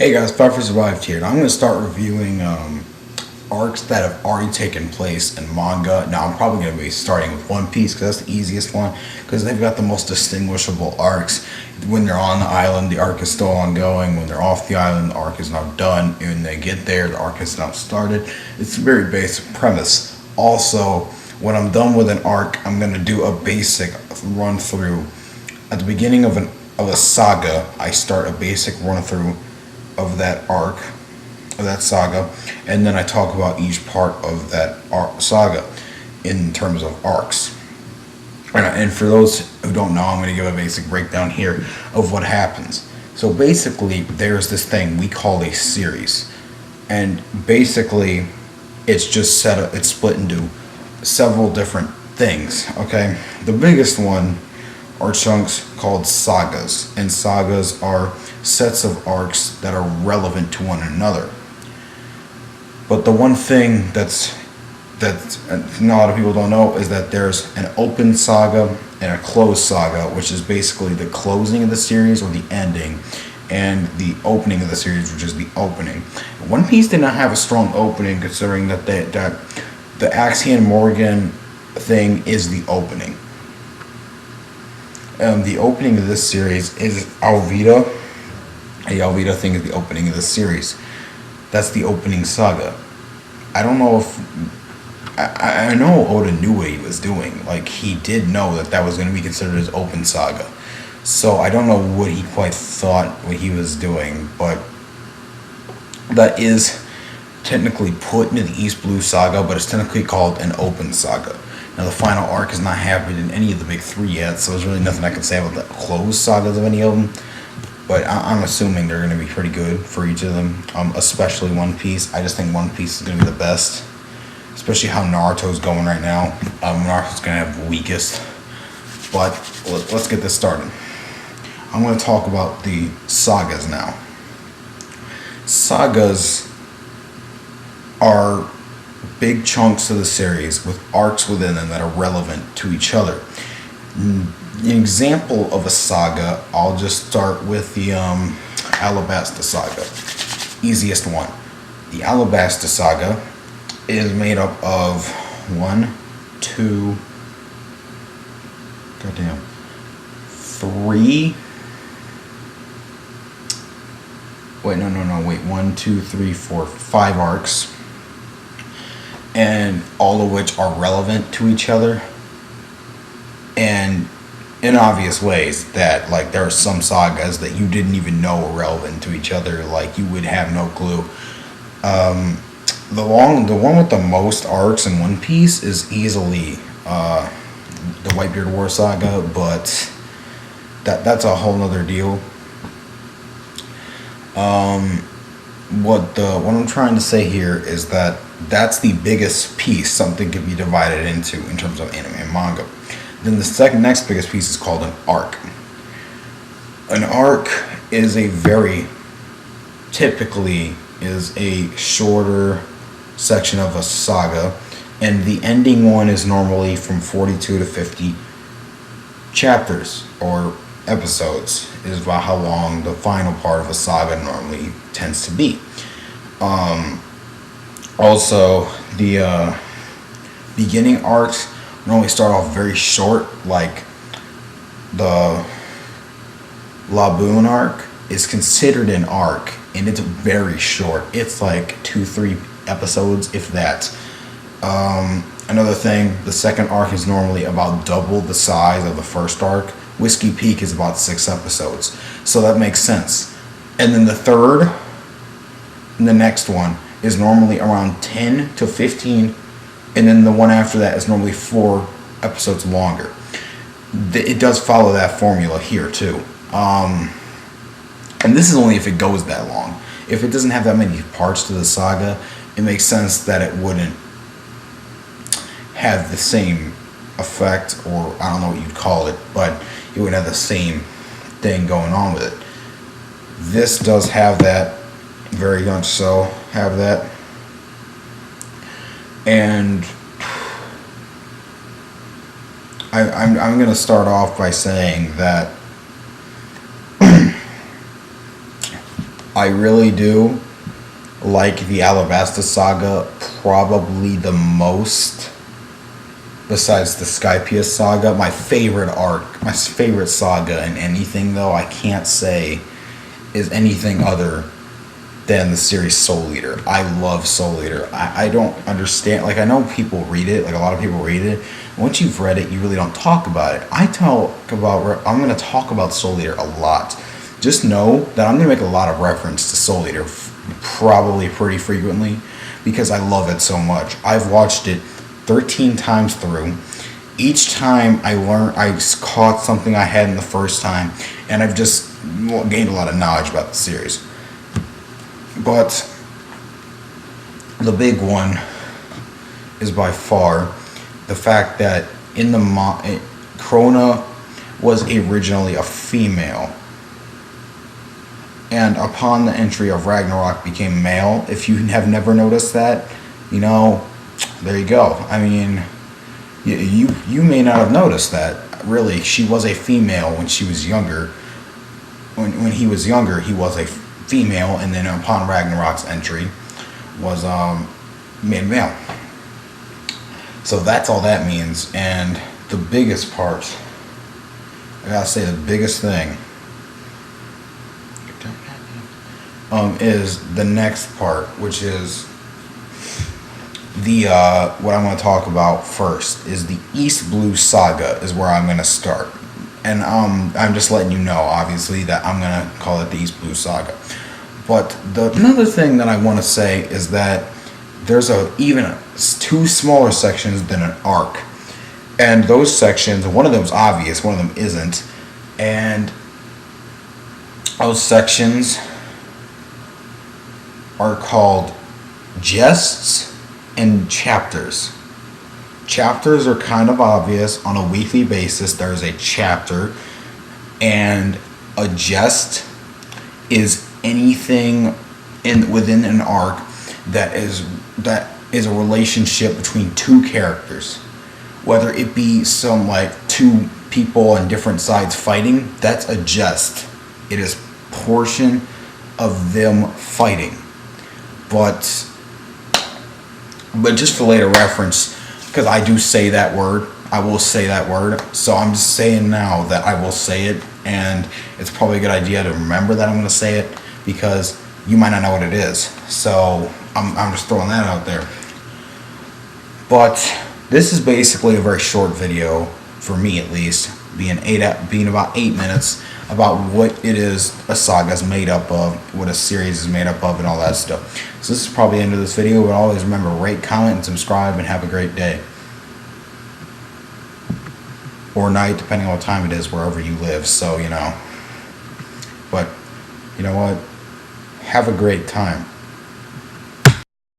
Hey guys, Fight for Survived here. Now I'm going to start reviewing arcs that have already taken place in manga. Now I'm probably going to be starting with One Piece because that's the easiest one because they've got the most distinguishable arcs. When they're on the island, the arc is still ongoing. When they're off the island, the arc is now done. And when they get there, the arc is now started. It's a very basic premise. Also, when I'm done with an arc, I'm going to do a basic run through. At the beginning of a saga, I start a basic run through of that arc, of that saga, and then I talk about each part of that saga in terms of arcs. And for those who don't know, I'm going to give a basic breakdown here of what happens. So basically, there's this thing we call a series, and basically, it's just it's split into several different things. Okay, the biggest one are chunks called sagas, and sagas are sets of arcs that are relevant to one another. But the one thing that a lot of people don't know is that there's an open saga and a closed saga, which is basically the closing of the series or the ending, and the opening of the series, which is the opening. One Piece did not have a strong opening, considering that the Axion Morgan thing is the opening. The opening of this series is Alvida. The Alvida thing is the opening of the series. That's the opening saga. I don't know if... I know Oda knew what he was doing. Like, he did know that was going to be considered his open saga. So, I don't know what he quite thought what he was doing, but that is technically put into the East Blue Saga, but it's technically called an open saga. Now, the final arc has not happened in any of the big three yet, so there's really nothing I can say about the closed sagas of any of them. But I'm assuming they're going to be pretty good for each of them, especially One Piece. I just think One Piece is going to be the best, especially how Naruto's going right now. Naruto's going to have the weakest. But let's get this started. I'm going to talk about the sagas now. Sagas are big chunks of the series with arcs within them that are relevant to each other. An example of a saga, I'll just start with the Alabasta Saga. Easiest one. The Alabasta Saga is made up of three. Five arcs. And all of which are relevant to each other. And in obvious ways that, like, there are some sagas that you didn't even know were relevant to each other, like you would have no clue. The one with the most arcs in One Piece is easily the Whitebeard War Saga, but that's a whole nother deal. What I'm trying to say here is that that's the biggest piece something can be divided into in terms of anime and manga. Then the next biggest piece is called an arc. An arc is typically a shorter section of a saga, and the ending one is normally from 42 to 50 chapters or episodes, is about how long the final part of a saga normally tends to be. Also, the beginning arcs normally start off very short, like the Laboon arc is considered an arc, and it's very short. It's like 2-3 episodes, if that. Another thing, the second arc is normally about double the size of the first arc. Whiskey Peak is about 6 episodes, so that makes sense. And then the third, and the next one, is normally around 10 to 15, and then the one after that is normally 4 episodes longer. It does follow that formula here too. And this is only if it goes that long. If it doesn't have that many parts to the saga, it makes sense that it wouldn't have the same effect, or I don't know what you'd call it, but it would have the same thing going on with it. This does have that, very much so have that. And I'm going to start off by saying that I really do like the Alabasta Saga probably the most, besides the Skypiea Saga. My favorite arc, my favorite saga in anything, though, I can't say is anything other than the series Soul Eater. I love Soul Eater. I don't understand. Like, I know people read it, like a lot of people read it. Once you've read it, you really don't talk about it. I'm going to talk about Soul Eater a lot. Just know that I'm going to make a lot of reference to Soul Eater, probably pretty frequently, because I love it so much. I've watched it 13 times through. Each time I caught something I had in the first time, and I've just gained a lot of knowledge about the series. But the big one is by far the fact that in the Krona was originally a female, and upon the entry of Ragnarok became male. If you have never noticed that, there you go. I mean, you may not have noticed that. Really, she was a female when she was younger. When he was younger, he was a female, and then upon Ragnarok's entry, was made male. So that's all that means. And the biggest part, I gotta say, the biggest thing, is the next part, which is the what I'm going to talk about first is the East Blue Saga is where I'm going to start. And I'm just letting you know, obviously, that I'm going to call it the East Blue Saga. But another thing that I want to say is that there's even two smaller sections than an arc. And those sections, one of them is obvious, one of them isn't. And those sections are called jests and chapters. Chapters are kind of obvious. On a weekly basis, there's a chapter, and a jest is anything within an arc that is a relationship between two characters, whether it be some like two people on different sides fighting. That's a jest. It is portion of them fighting. But just for later reference, because I do say that word, I will say that word. So I'm just saying now that I will say it, and it's probably a good idea to remember that I'm going to say it, because you might not know what it is. So I'm just throwing that out there. But this is basically a very short video, for me at least, being about 8 minutes, about what it is a saga is made up of, what a series is made up of, and all that stuff. So this is probably the end of this video, but always remember, rate, comment, and subscribe, and have a great day. Or night, depending on what time it is, wherever you live, so, But, you know what? Have a great time.